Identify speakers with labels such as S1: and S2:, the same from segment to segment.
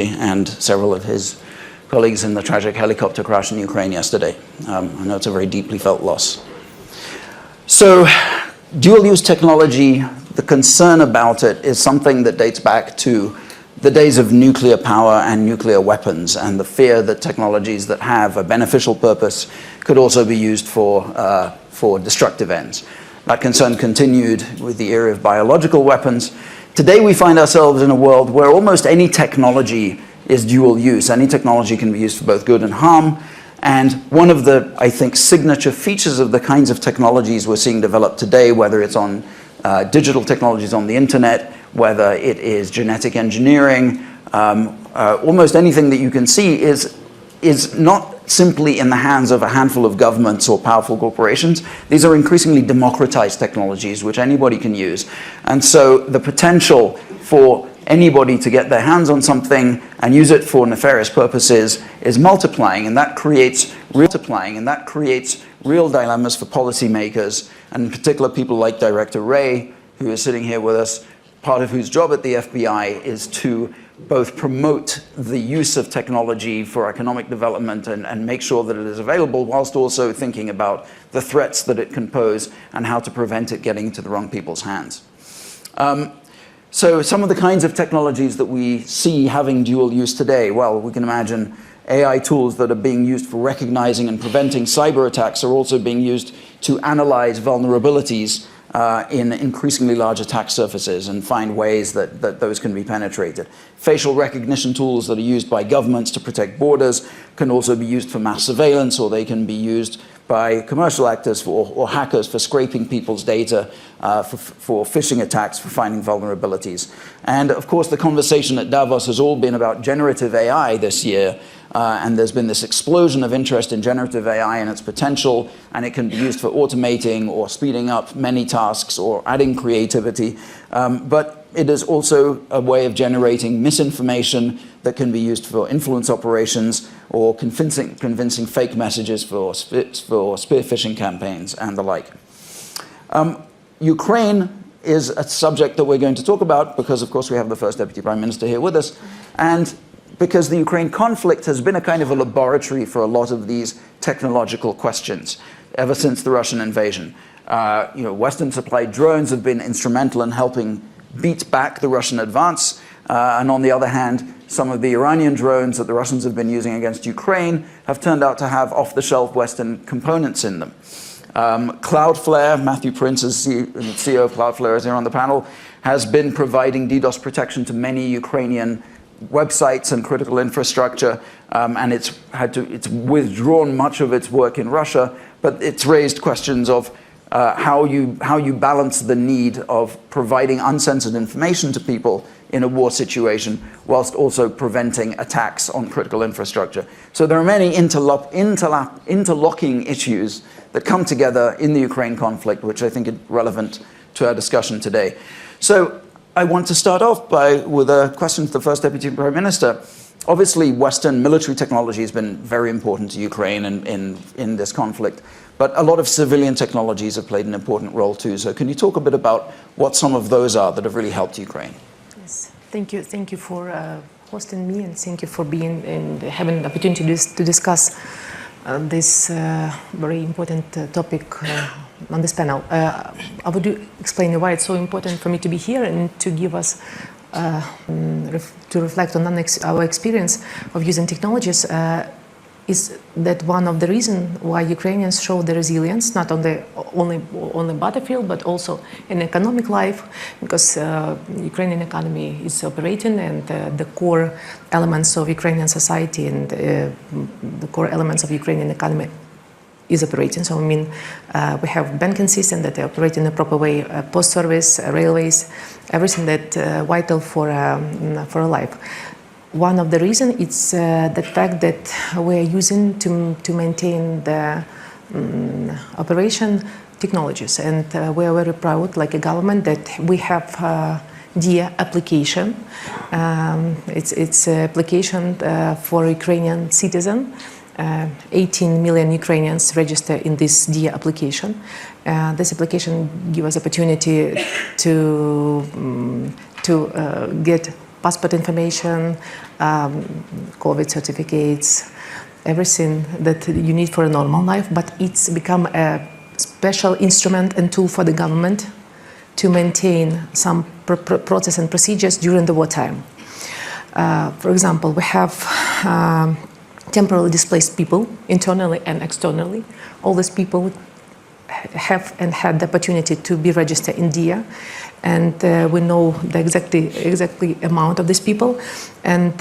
S1: and several of his colleagues in the tragic helicopter crash in Ukraine yesterday. I know it's a very deeply felt loss. So, dual-use technology, the concern about it is something that dates back to the days of nuclear power and nuclear weapons, and the fear that technologies that have a beneficial purpose could also be used for destructive ends. That concern continued with the era of biological weapons. Today we find ourselves in a world where almost any technology is dual use. Any technology can be used for both good and harm. And one of the, I think, signature features of the kinds of technologies we're seeing developed today, whether it's on digital technologies on the internet, whether it is genetic engineering, almost anything that you can see is not simply in the hands of a handful of governments or powerful corporations. These are increasingly democratized technologies which anybody can use. And so the potential for anybody to get their hands on something and use it for nefarious purposes is multiplying, and that creates real dilemmas for policymakers, and in particular people like Director Wray, who is sitting here with us, part of whose job at the FBI is to both promote the use of technology for economic development and make sure that it is available, whilst also thinking about the threats that it can pose and how to prevent it getting into the wrong people's hands. So some of the kinds of technologies that we see having dual use today, well, we can imagine AI tools that are being used for recognizing and preventing cyber attacks are also being used to analyze vulnerabilities in increasingly large attack surfaces and find ways that those can be penetrated. Facial recognition tools that are used by governments to protect borders can also be used for mass surveillance, or they can be used by commercial actors or hackers for scraping people's data, for phishing attacks, for finding vulnerabilities. And of course, the conversation at Davos has all been about generative AI this year. And there's been this explosion of interest in generative AI and its potential, and it can be used for automating or speeding up many tasks or adding creativity. But it is also a way of generating misinformation that can be used for influence operations or convincing fake messages for spear phishing campaigns and the like. Ukraine is a subject that we're going to talk about because, of course, we have the first Deputy Prime Minister here with us. And because the Ukraine conflict has been a kind of a laboratory for a lot of these technological questions ever since the Russian invasion. Western-supplied drones have been instrumental in helping beat back the Russian advance. And on the other hand, some of the Iranian drones that the Russians have been using against Ukraine have turned out to have off-the-shelf Western components in them. Cloudflare, Matthew Prince, the CEO of Cloudflare, is here on the panel, has been providing DDoS protection to many Ukrainian websites and critical infrastructure, and it's withdrawn much of its work in Russia, but it's raised questions of how you balance the need of providing uncensored information to people in a war situation whilst also preventing attacks on critical infrastructure. So there are many interlocking issues that come together in the Ukraine conflict, which I think are relevant to our discussion today. So I want to start off with a question to the first Deputy Prime Minister. Obviously, Western military technology has been very important to Ukraine in this conflict, but a lot of civilian technologies have played an important role too. So can you talk a bit about what some of those are that have really helped Ukraine?
S2: Yes, thank you for hosting me, and thank you for being and having the opportunity to discuss this very important topic on this panel. I would explain why it's so important for me to be here and to give us to reflect on our experience of using technologies. Is that one of the reasons why Ukrainians show the resilience, not on the only battlefield, but also in economic life, because Ukrainian economy is operating, and the core elements of Ukrainian society and the core elements of Ukrainian economy is operating. So I mean, we have banking system that operate in a proper way, post service, railways, everything that vital for a life. One of the reasons is the fact that we are using to maintain the operation technologies, and we are very proud, like a government, that we have DIA application. It's an application for Ukrainian citizen. 18 million Ukrainians register in this DIA application. This application gives us opportunity to get passport information, COVID certificates, everything that you need for a normal life, but it's become a special instrument and tool for the government to maintain some process and procedures during the wartime. For example, we have temporarily displaced people, internally and externally. All these people have and had the opportunity to be registered in DIA, and we know the exactly amount of these people, and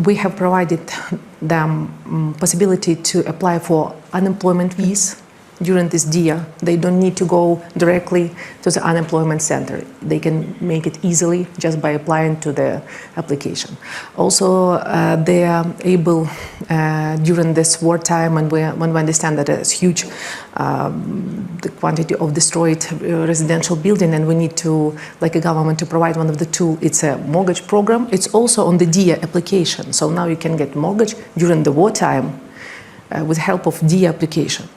S2: we have provided them possibility to apply for unemployment visa during this DIA. They don't need to go directly to the unemployment center. They can make it easily just by applying to the application. Also, they are able during this wartime, and when we understand that there's huge the quantity of destroyed residential building, and we need to, like a government, to provide one of the tools. It's a mortgage program. It's also on the DIA application. So now you can get mortgage during the wartime with help of DIA application.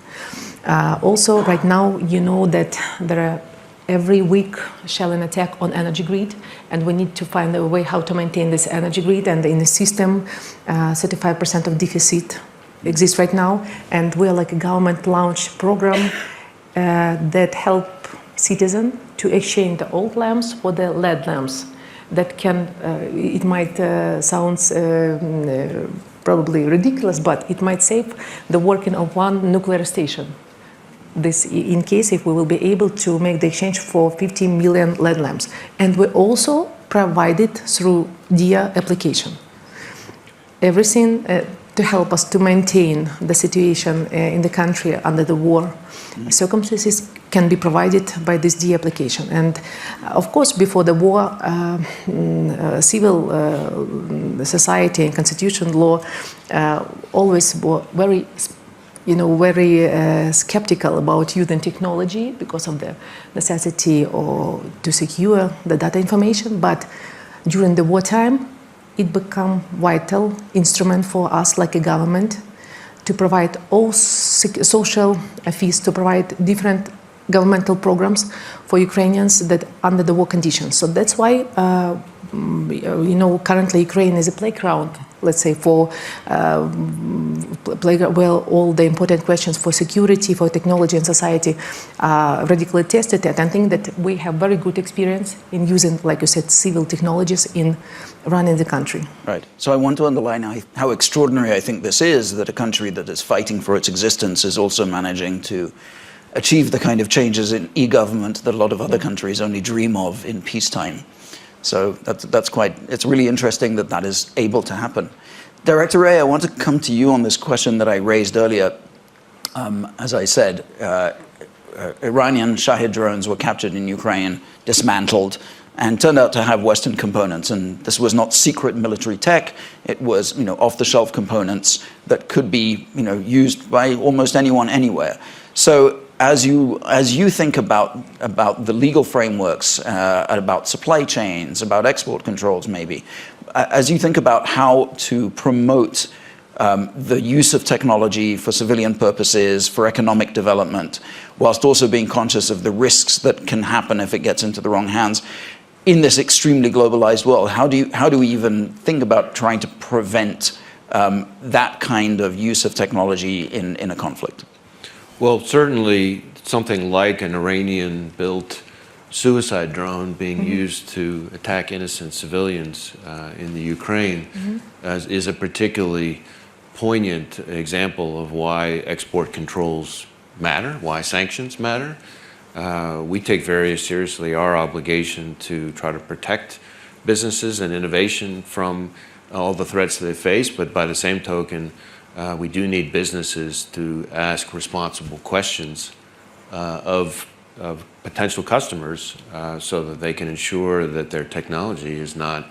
S2: Also, right now, you know that there are every week shelling attack on energy grid, and we need to find a way how to maintain this energy grid. And in the system, 35% of deficit exists right now, and we are like a government launch program that help citizens to exchange the old lamps for the LED lamps. That can, it might sound probably ridiculous, but it might save the working of one nuclear station. This in case if we will be able to make the exchange for 15 million LED lamps. And we also provide it through DIA application. Everything to help us to maintain the situation in the country under the war circumstances can be provided by this DIA application. And of course, before the war, civil society and constitutional law always were very skeptical about using technology because of the necessity or to secure the data information. But during the wartime, it became vital instrument for us, like a government, to provide all social fees, to provide different governmental programs for Ukrainians that under the war conditions. So that's why, currently Ukraine is a playground, let's say, for where all the important questions for security, for technology and society are radically tested at. I think that we have very good experience in using, like you said, civil technologies in running the country.
S1: Right. So I want to underline how extraordinary I think this is, that a country that is fighting for its existence is also managing to achieve the kind of changes in e-government that a lot of other countries only dream of in peacetime. So that's it's really interesting that that is able to happen. Director Ray, I want to come to you on this question that I raised earlier. As I said, Iranian Shahed drones were captured in Ukraine, dismantled, and turned out to have Western components. And this was not secret military tech. It was, off-the-shelf components that could be, used by almost anyone, anywhere. So as you think about the legal frameworks, about supply chains, about export controls maybe, as you think about how to promote the use of technology for civilian purposes, for economic development, whilst also being conscious of the risks that can happen if it gets into the wrong hands, in this extremely globalized world, how do we even think about trying to prevent that kind of use of technology in a conflict?
S3: Well, certainly something like an Iranian-built suicide drone being used to attack innocent civilians in the Ukraine is a particularly poignant example of why export controls matter, why sanctions matter. We take very seriously our obligation to try to protect businesses and innovation from all the threats that they face, but by the same token, we do need businesses to ask responsible questions of potential customers so that they can ensure that their technology is not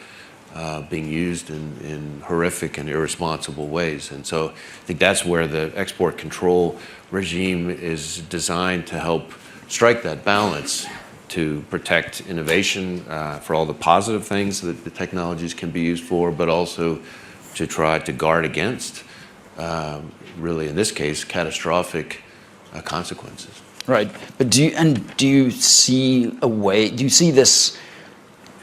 S3: being used in horrific and irresponsible ways. And so I think that's where the export control regime is designed to help strike that balance, to protect innovation for all the positive things that the technologies can be used for, but also to try to guard against, really in this case, catastrophic consequences.
S1: Right, but do you see this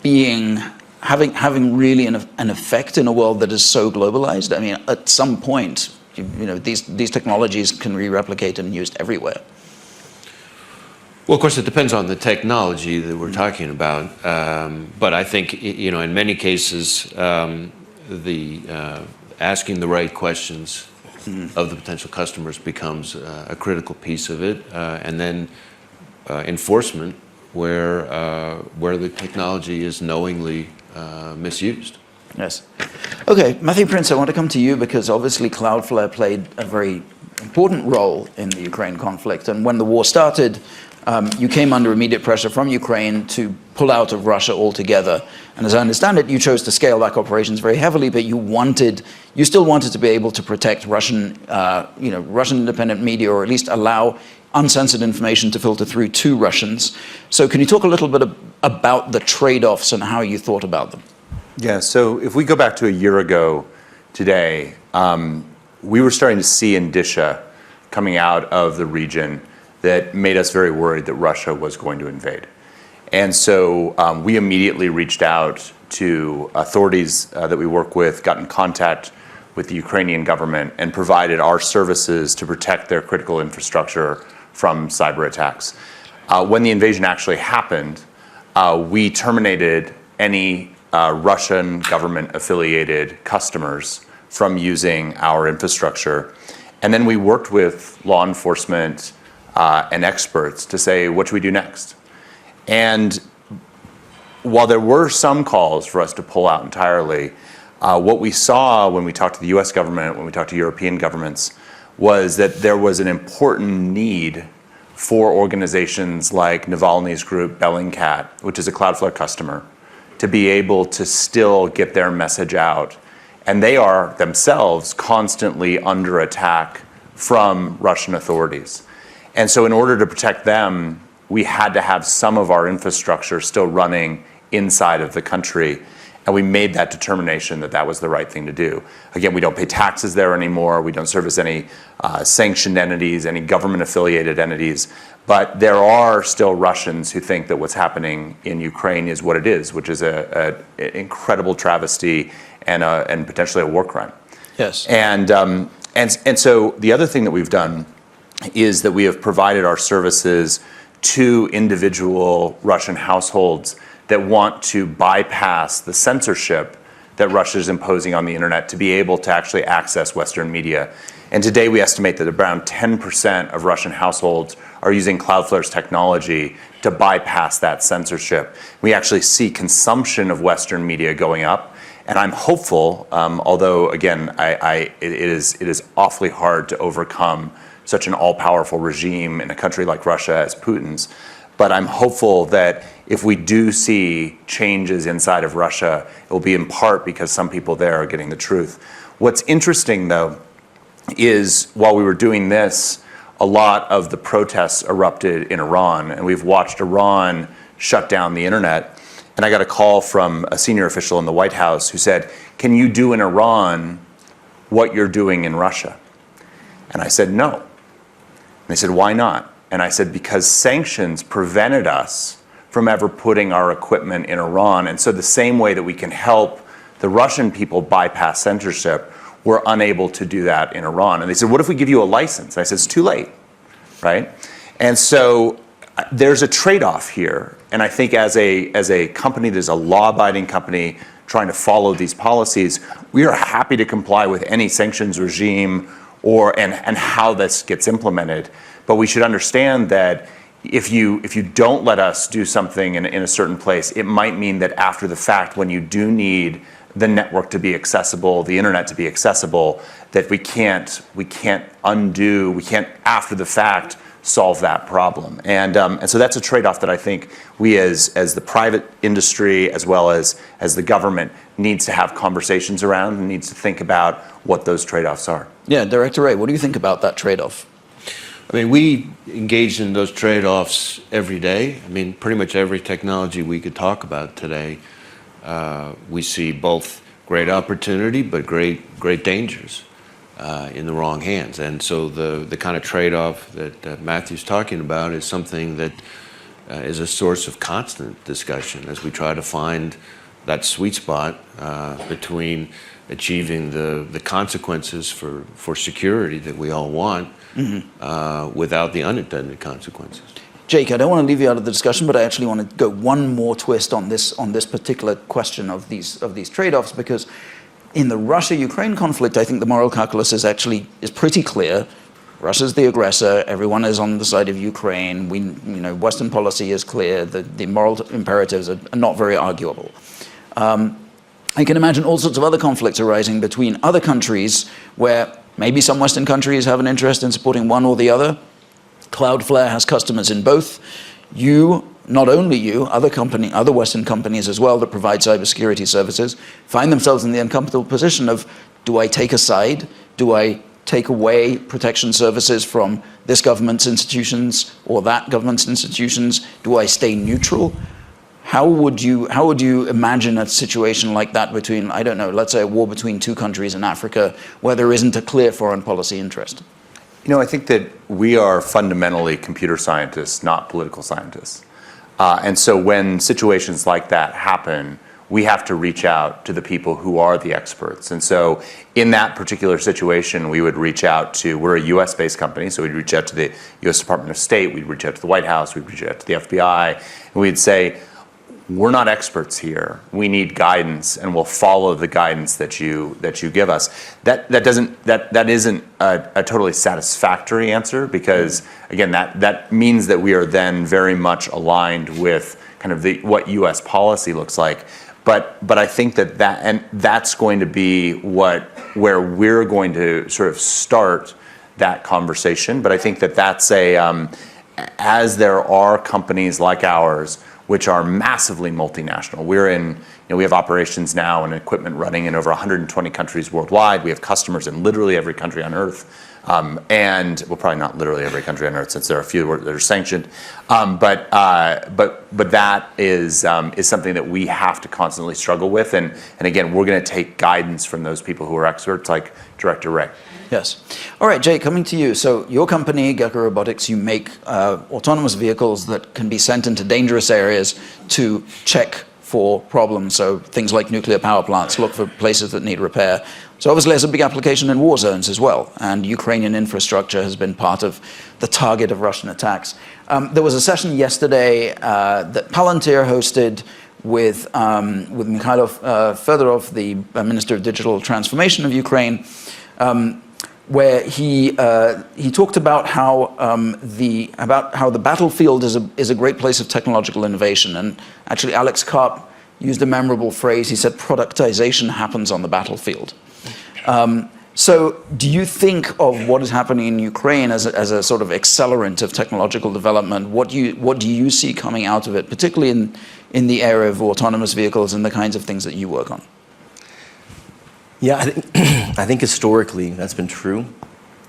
S1: being having really an effect in a world that is so globalized? I mean, at some point, these technologies can be replicated and used everywhere.
S3: Well, of course, it depends on the technology that we're talking about. But I think, in many cases, asking the right questions of the potential customers becomes a critical piece of it, and then enforcement where the technology is knowingly misused.
S1: Yes. Okay, Matthew Prince, I want to come to you because obviously Cloudflare played a very important role in the Ukraine conflict, and when the war started, you came under immediate pressure from Ukraine to pull out of Russia altogether. And as I understand it, you chose to scale back operations very heavily, but you still wanted to be able to protect Russian independent media, or at least allow uncensored information to filter through to Russians. So can you talk a little bit about the trade-offs and how you thought about them?
S4: Yeah, so if we go back to a year ago today, we were starting to see indicia coming out of the region that made us very worried that Russia was going to invade. And so we immediately reached out to authorities that we work with, got in contact with the Ukrainian government, and provided our services to protect their critical infrastructure from cyber attacks. When the invasion actually happened, we terminated any Russian government-affiliated customers from using our infrastructure. And then we worked with law enforcement and experts to say, what should we do next? And while there were some calls for us to pull out entirely, what we saw when we talked to the US government, when we talked to European governments, was that there was an important need for organizations like Navalny's group, Bellingcat, which is a Cloudflare customer, to be able to still get their message out. And they are themselves constantly under attack from Russian authorities. And so in order to protect them, we had to have some of our infrastructure still running inside of the country. And we made that determination that that was the right thing to do. Again, we don't pay taxes there anymore. We don't service any sanctioned entities, any government-affiliated entities. But there are still Russians who think that what's happening in Ukraine is what it is, which is an incredible travesty and potentially a war crime.
S1: Yes.
S4: And so the other thing that we've done is that we have provided our services to individual Russian households that want to bypass the censorship that Russia is imposing on the internet to be able to actually access Western media. And today we estimate that around 10% of Russian households are using Cloudflare's technology to bypass that censorship. We actually see consumption of Western media going up. And I'm hopeful, although again, it is awfully hard to overcome such an all-powerful regime in a country like Russia as Putin's. But I'm hopeful that if we do see changes inside of Russia, it will be in part because some people there are getting the truth. What's interesting, though, is while we were doing this, a lot of the protests erupted in Iran, and we've watched Iran shut down the internet. And I got a call from a senior official in the White House who said, "Can you do in Iran what you're doing in Russia?" And I said, "No." And they said, "Why not?" And I said, "Because sanctions prevented us from ever putting our equipment in Iran. And so the same way that we can help the Russian people bypass censorship, we're unable to do that in Iran." And they said, "What if we give you a license?" And I said, "It's too late," right? And so there's a trade-off here. And I think as a company, there's a law-abiding company trying to follow these policies, we are happy to comply with any sanctions regime and how this gets implemented. But we should understand that if you don't let us do something in a certain place, it might mean that after the fact, when you do need the network to be accessible, the internet to be accessible, that we can't after the fact solve that problem. And so that's a trade-off that I think we as the private industry as well as the government needs to have conversations around and needs to think about what those trade-offs are.
S1: Yeah, Director Ray, what do you think about that trade-off?
S3: I mean, we engage in those trade-offs every day. I mean, pretty much every technology we could talk about today, we see both great opportunity but great dangers in the wrong hands. And so the kind of trade-off that Matthew's talking about is something that is a source of constant discussion as we try to find that sweet spot between achieving the consequences for security that we all want without the unintended consequences.
S1: Jake, I don't want to leave you out of the discussion, but I actually want to go one more twist on this particular question of these trade-offs, because in the Russia-Ukraine conflict, I think the moral calculus is pretty clear. Russia's the aggressor. Everyone is on the side of Ukraine. Western policy is clear. The moral imperatives are not very arguable. I can imagine all sorts of other conflicts arising between other countries where maybe some Western countries have an interest in supporting one or the other. Cloudflare has customers in both. Not only you, other Western companies as well that provide cybersecurity services find themselves in the uncomfortable position of, do I take a side? Do I take away protection services from this government's institutions or that government's institutions? Do I stay neutral? How would you imagine a situation like that between, I don't know, let's say a war between two countries in Africa where there isn't a clear foreign policy interest?
S4: I think that we are fundamentally computer scientists, not political scientists. And so when situations like that happen, we have to reach out to the people who are the experts. And so in that particular situation, we would reach out to, we're a US-based company, so we'd reach out to the US Department of State, we'd reach out to the White House, we'd reach out to the FBI, and we'd say, we're not experts here. We need guidance, and we'll follow the guidance that you give us. That isn't a totally satisfactory answer, because again, that means that we are then very much aligned with kind of what U.S. policy looks like. But I think that's going to be where we're going to sort of start that conversation. But I think that's as there are companies like ours which are massively multinational. We have operations now and equipment running in over 120 countries worldwide. We have customers in literally every country on earth. And well, probably not literally every country on earth, since there are a few that are sanctioned. But that is something that we have to constantly struggle with. And again, we're going to take guidance from those people who are experts, like Director Ray.
S1: Yes. All right, Jay, coming to you. So your company, Gecko Robotics, you make autonomous vehicles that can be sent into dangerous areas to check for problems. So things like nuclear power plants, look for places that need repair. So obviously there's a big application in war zones as well. And Ukrainian infrastructure has been part of the target of Russian attacks. There was a session yesterday that Palantir hosted with Mikhailo Fedorov, the Minister of Digital Transformation of Ukraine, where he talked about how the battlefield is a great place of technological innovation. And actually, Alex Karp used a memorable phrase. He said, "Productization happens on the battlefield." So, do you think of what is happening in Ukraine as a sort of accelerant of technological development? What do you see coming out of it, particularly in the area of autonomous vehicles and the kinds of things that you work on?
S5: Yeah, I think historically that's been true.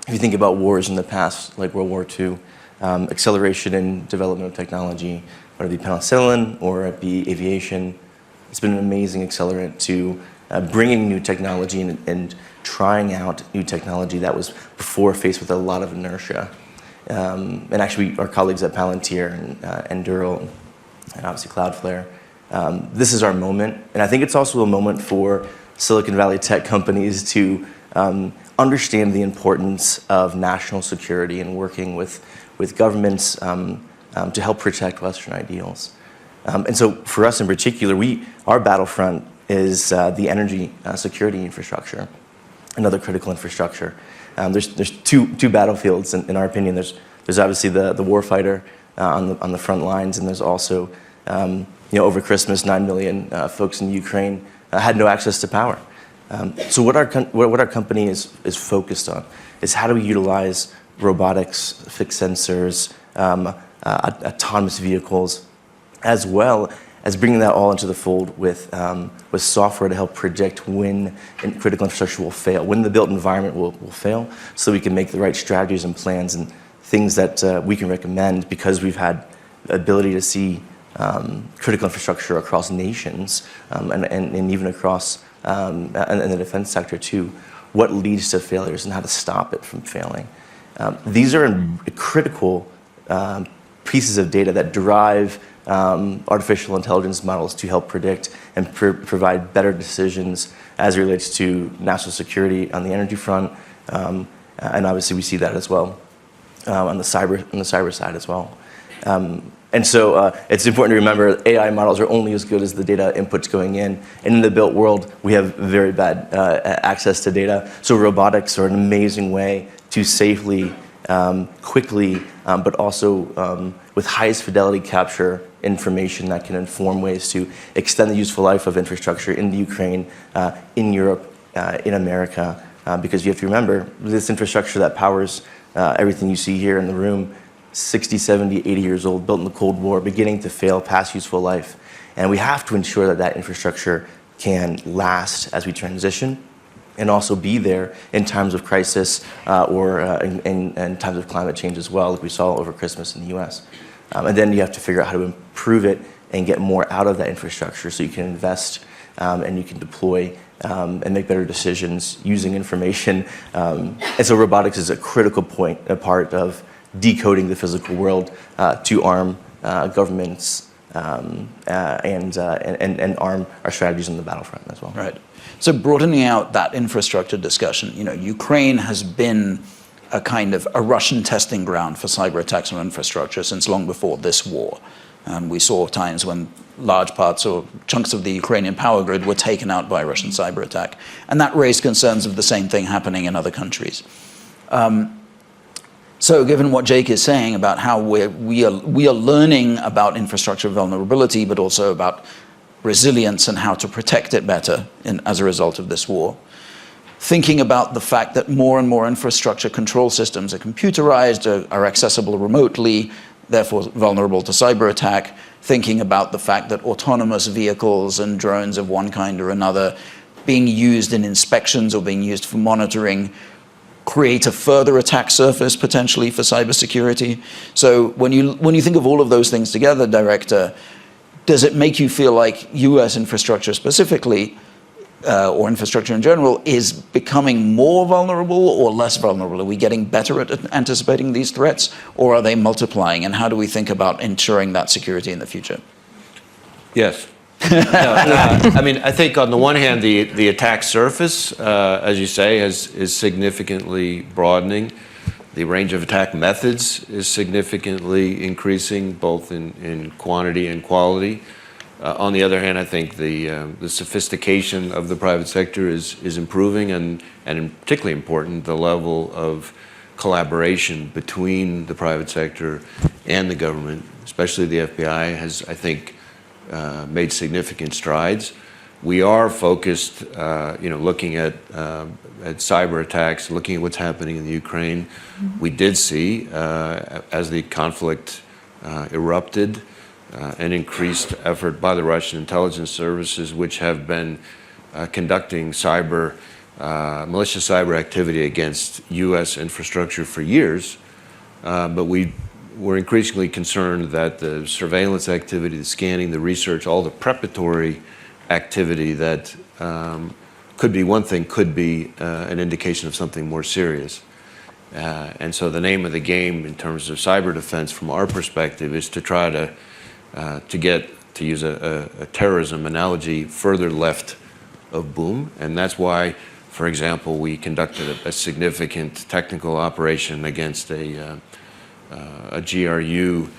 S5: If you think about wars in the past, like World War II, acceleration in development of technology, whether it be penicillin or it be aviation, it's been an amazing accelerant to bringing new technology and trying out new technology that was before faced with a lot of inertia. And actually, our colleagues at Palantir and Dural and obviously Cloudflare, this is our moment. And I think it's also a moment for Silicon Valley tech companies to understand the importance of national security and working with governments to help protect Western ideals. And so for us in particular, our battlefront is the energy security infrastructure, another critical infrastructure. There's two battlefields in our opinion. There's obviously the warfighter on the front lines, and there's also over Christmas 9 million folks in Ukraine had no access to power. So what our company is focused on is how do we utilize robotics, fixed sensors, autonomous vehicles, as well as bringing that all into the fold with software to help predict when critical infrastructure will fail, when the built environment will fail, so we can make the right strategies and plans and things that we can recommend, because we've had the ability to see critical infrastructure across nations and even across in the defense sector too, what leads to failures and how to stop it from failing. These are critical pieces of data that drive artificial intelligence models to help predict and provide better decisions as it relates to national security on the energy front, and obviously we see that as well on the cyber side as well. And so it's important to remember AI models are only as good as the data inputs going in. And in the built world, we have very bad access to data. So robotics are an amazing way to safely, quickly, but also with highest fidelity capture information that can inform ways to extend the useful life of infrastructure in the Ukraine, in Europe, in America. Because you have to remember, this infrastructure that powers everything you see here in the room, 60, 70, 80 years old, built in the Cold War, beginning to fail past useful life. And we have to ensure that that infrastructure can last as we transition and also be there in times of crisis or in times of climate change as well, like we saw over Christmas in the US. And then you have to figure out how to improve it and get more out of that infrastructure so you can invest and you can deploy and make better decisions using information. And so robotics is a critical point, a part of decoding the physical world to arm governments and arm our strategies on the battlefront as well.
S1: Right. So broadening out that infrastructure discussion, Ukraine has been a kind of a Russian testing ground for cyber attacks on infrastructure since long before this war. We saw times when large parts or chunks of the Ukrainian power grid were taken out by a Russian cyber attack. And that raised concerns of the same thing happening in other countries. So given what Jake is saying about how we are learning about infrastructure vulnerability, but also about resilience and how to protect it better as a result of this war, thinking about the fact that more and more infrastructure control systems are computerized, are accessible remotely, therefore vulnerable to cyber attack, thinking about the fact that autonomous vehicles and drones of one kind or another being used in inspections or being used for monitoring create a further attack surface potentially for cybersecurity. So when you think of all of those things together, Director, does it make you feel like US infrastructure specifically, or infrastructure in general, is becoming more vulnerable or less vulnerable? Are we getting better at anticipating these threats, or are they multiplying? And how do we think about ensuring that security in the future?
S3: Yes. I mean, I think on the one hand, the attack surface, as you say, is significantly broadening. The range of attack methods is significantly increasing, both in quantity and quality. On the other hand, I think the sophistication of the private sector is improving, and particularly important, the level of collaboration between the private sector and the government, especially the FBI, has, I think, made significant strides. We are focused, looking at cyber attacks, looking at what's happening in the Ukraine. We did see, as the conflict erupted, an increased effort by the Russian intelligence services, which have been conducting malicious cyber activity against U.S. infrastructure for years. But we're increasingly concerned that the surveillance activity, the scanning, the research, all the preparatory activity that could be one thing, could be an indication of something more serious. And so the name of the game in terms of cyber defense from our perspective is to try to get, to use a terrorism analogy, further left of boom. And that's why, for example, we conducted a significant technical operation against a GRU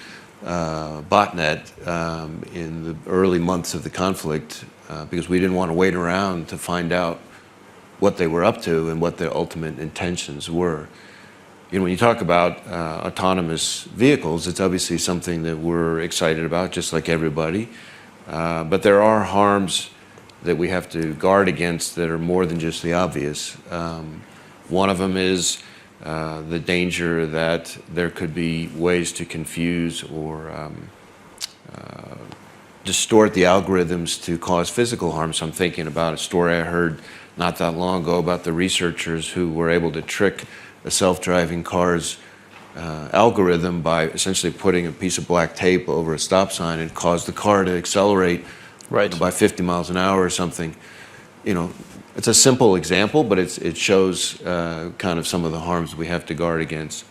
S3: botnet in the early months of the conflict, because we didn't want to wait around to find out what they were up to and what their ultimate intentions were. When you talk about autonomous vehicles, it's obviously something that we're excited about, just like everybody. But there are harms that we have to guard against that are more than just the obvious. One of them is the danger that there could be ways to confuse or distort the algorithms to cause physical harm. So I'm thinking about a story I heard not that long ago about the researchers who were able to trick a self-driving car's algorithm by essentially putting a piece of black tape over a stop sign and cause the car to accelerate by 50 miles an hour or something. It's a simple example, but it shows kind of some of the harms we have to guard against.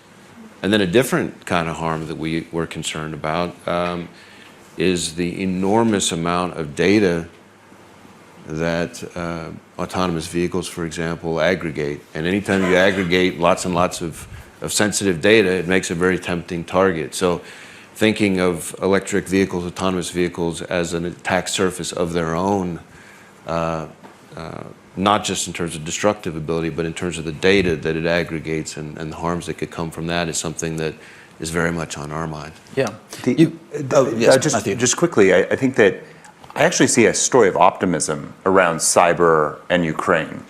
S3: And then a different kind of harm that we're concerned about is the enormous amount of data that autonomous vehicles, for example, aggregate. And anytime you aggregate lots and lots of sensitive data, it makes a very tempting target. So thinking of electric vehicles, autonomous vehicles as an attack surface of their own, not just in terms of destructive ability, but in terms of the data that it aggregates and the harms that could come from that is something that is very much on our mind.
S1: Yeah.
S4: Yes, just quickly, I think that I actually see a story of optimism around cyber and Ukraine,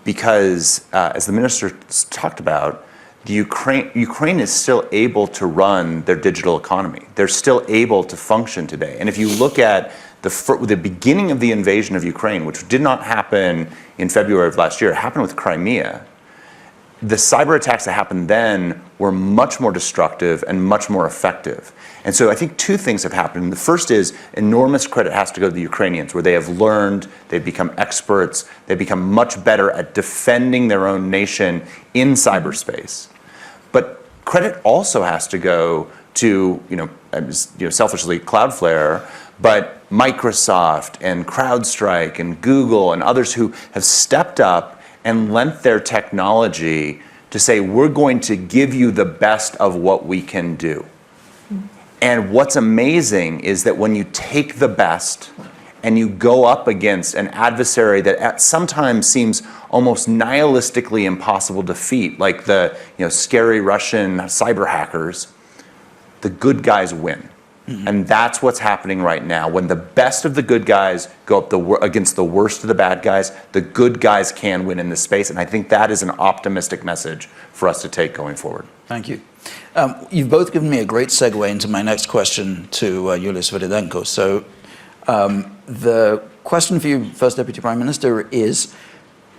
S4: because as the minister talked about, Ukraine is still able to run their digital economy. They're still able to function today. And if you look at the beginning of the invasion of Ukraine, which did not happen in February of last year, it happened with Crimea. The cyber attacks that happened then were much more destructive and much more effective. And so I think two things have happened. The first is enormous credit has to go to the Ukrainians, where they have learned, they've become experts, they've become much better at defending their own nation in cyberspace. But credit also has to go to, selfishly Cloudflare, but Microsoft and CrowdStrike and Google and others who have stepped up and lent their technology to say, we're going to give you the best of what we can do. And what's amazing is that when you take the best and you go up against an adversary that sometimes seems almost nihilistically impossible to defeat, like the scary Russian cyber hackers, the good guys win. And that's what's happening right now. When the best of the good guys go up against the worst of the bad guys, the good guys can win in this space. And I think that is an optimistic message for us to take going forward.
S1: Thank you. You've both given me a great segue into my next question to Yulia Sviridenko. So the question for you, First Deputy Prime Minister, is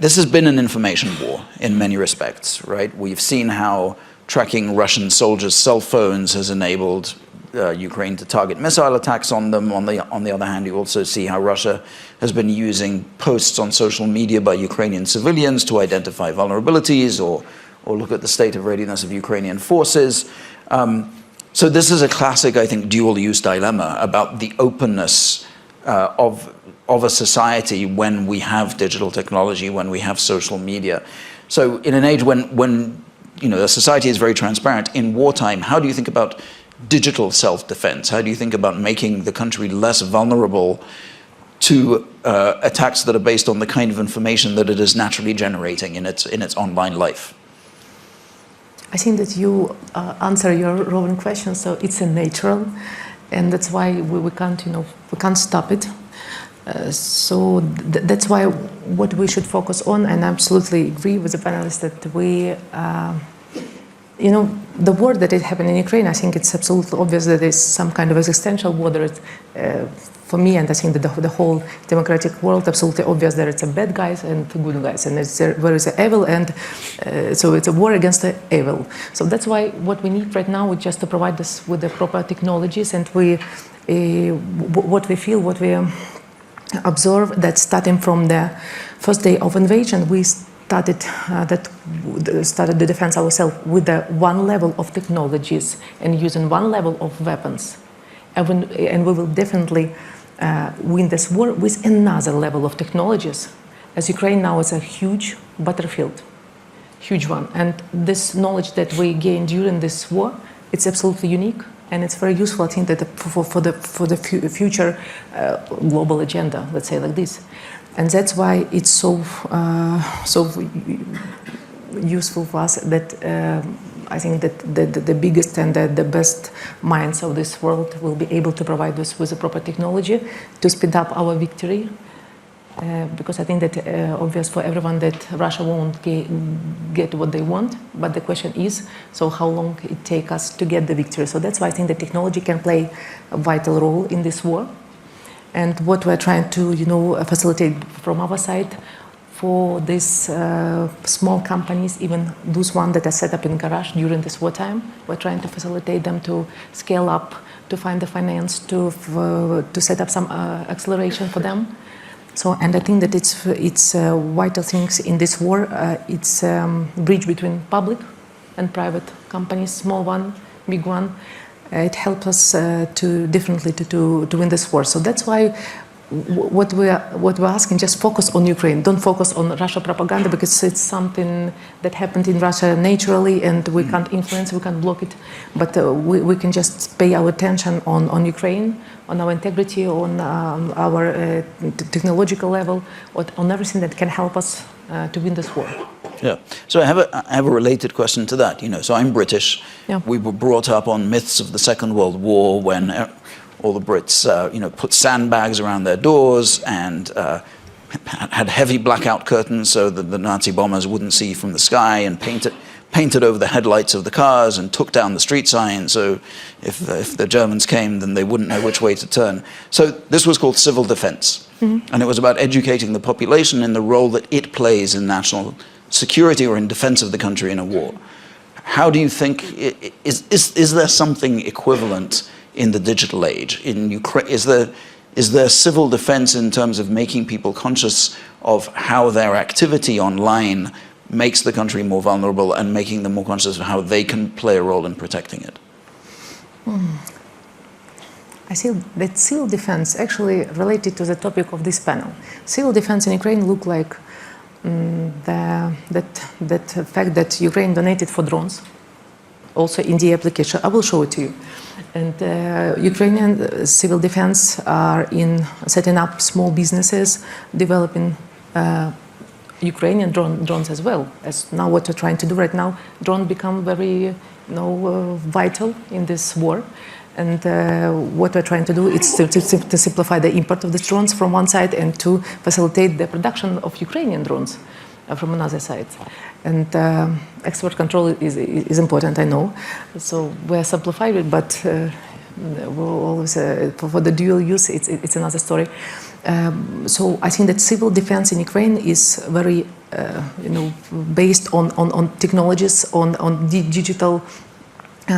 S1: this has been an information war in many respects, right? We've seen how tracking Russian soldiers' cell phones has enabled Ukraine to target missile attacks on them. On the other hand, you also see how Russia has been using posts on social media by Ukrainian civilians to identify vulnerabilities or look at the state of readiness of Ukrainian forces. So this is a classic, I think, dual-use dilemma about the openness of a society when we have digital technology, when we have social media. So in an age when a society is very transparent, in wartime, how do you think about digital self-defense? How do you think about making the country less vulnerable to attacks that are based on the kind of information that it is naturally generating in its online life?
S2: I think that you answer your own question, so it's a natural, and that's why we can't stop it. So that's why what we should focus on, and I absolutely agree with the panelists that we, the war that is happening in Ukraine, I think it's absolutely obvious that there's some kind of existential war. It's, for me, and I think that the whole democratic world, absolutely obvious that it's a bad guys and good guys, and there is evil, and so it's a war against the evil. So that's why what we need right now is just to provide us with the proper technologies, and what we feel, what we observe, that starting from the first day of invasion, we started the defense ourselves with the one level of technologies and using one level of weapons, and we will definitely win this war with another level of technologies, as Ukraine now is a huge battlefield, huge one, and this knowledge that we gained during this war, it's absolutely unique, and it's very useful, I think, that for the future global agenda, let's say like this. And that's why it's so useful for us that I think that the biggest and the best minds of this world will be able to provide us with the proper technology to speed up our victory. Because I think that obvious for everyone that Russia won't get what they want, but the question is, so how long it take us to get the victory? So that's why I think that technology can play a vital role in this war. And what we're trying to, facilitate from our side for these small companies, even those ones that are set up in garage during this wartime, we're trying to facilitate them to scale up, to find the finance, to set up some acceleration for them. So, and I think that it's vital things in this war. It's bridge between public and private companies, small one, big one. it helps us to win this war. So that's why what we're asking, just focus on Ukraine. Don't focus on Russia propaganda, because it's something that happened in Russia naturally, and we can't influence, we can't block it. But we can just pay our attention on Ukraine, on our integrity, on our technological level, on everything that can help us to win this war.
S1: Yeah. So I have a related question to that. So I'm British.
S2: Yeah.
S1: We were brought up on myths of the Second World War, when all the Brits, put sandbags around their doors and had heavy blackout curtains so that the Nazi bombers wouldn't see from the sky, and painted over the headlights of the cars, and took down the street signs, so if the Germans came, then they wouldn't know which way to turn. So this was called civil defense. Mm-hmm. And it was about educating the population in the role that it plays in national security or in defense of the country in a war. How do you think, is there something equivalent in the digital age? In Ukraine, is there civil defense in terms of making people conscious of how their activity online makes the country more vulnerable, and making them more conscious of how they can play a role in protecting it?
S2: I see that civil defense, actually related to the topic of this panel, civil defense in Ukraine look like that fact that Ukraine donated for drones, also in the application. I will show it to you. And Ukrainian civil defense are in setting up small businesses, developing Ukrainian drones as well. As now what we're trying to do right now, drones become very vital in this war. And what we're trying to do is to simplify the import of these drones from one side, and to facilitate the production of Ukrainian drones from another side. And export control is important, I know. So we're simplifying it, but we'll always, for the dual use, it's another story. So I think that civil defense in Ukraine is very, based on technologies, on digital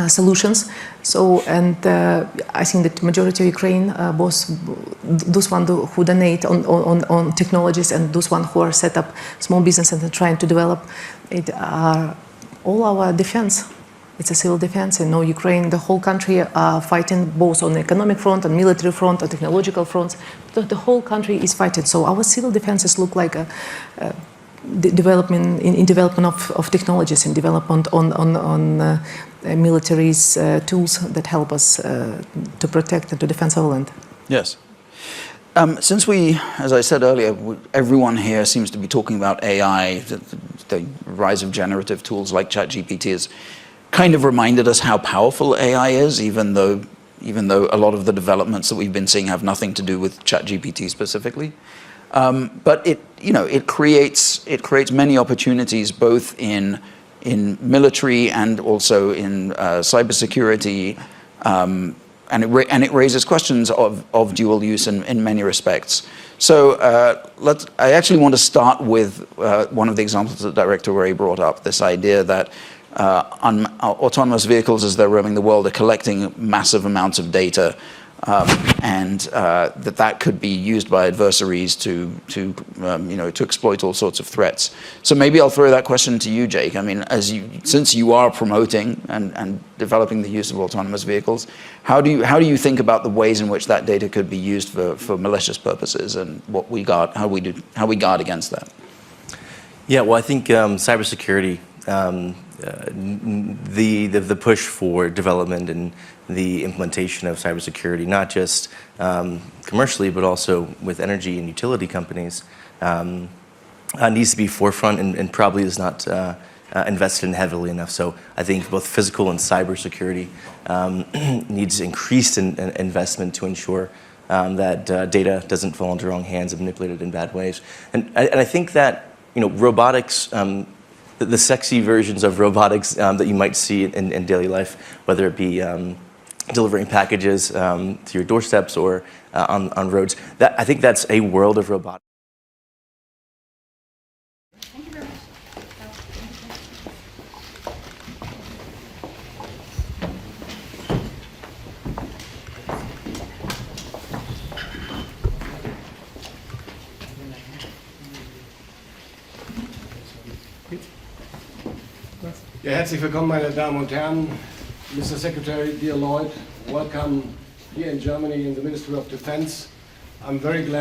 S2: solutions. So, and I think that majority of Ukraine, both those ones who donate on technologies and those ones who are set up small businesses and trying to develop it, are all our defense. It's a civil defense. And now Ukraine, the whole country are fighting both on the economic front, on military front, on technological fronts. The whole country is fighting. So our civil defenses look like a development of technologies, and development on military's tools that help us to protect and to defend our land.
S1: Yes. Since we, as I said earlier, everyone here seems to be talking about AI, the rise of generative tools like ChatGPT has kind of reminded us how powerful AI is, even though a lot of the developments that we've been seeing have nothing to do with ChatGPT specifically. But it creates many opportunities, both in military and also in cybersecurity, and it raises questions of dual use in many respects. So I actually want to start with one of the examples that Director Ray brought up, this idea that autonomous vehicles, as they're roaming the world, are collecting massive amounts of data, and that could be used by adversaries to exploit all sorts of threats. So maybe I'll throw that question to you, Jake. I mean, since you are promoting and developing the use of autonomous vehicles, how do you think about the ways in which that data could be used for malicious purposes, and how we guard against that?
S5: Yeah, well, I think cybersecurity, the push for development and the implementation of cybersecurity, not just commercially, but also with energy and utility companies, needs to be forefront, and probably is not invested in heavily enough. So I think both physical and cybersecurity needs increased investment to ensure that data doesn't fall into wrong hands and manipulated in bad ways. And I think that robotics, the sexy versions of robotics that you might see in daily life, whether it be delivering packages to your doorsteps or on roads, I think that's a world of robotics.
S6: Thank you very much.
S7: Ja, herzlich willkommen, meine Damen und Herren.
S6: Mr. Secretary, dear Lloyd, welcome here in Germany in the Ministry of Defense. I'm very glad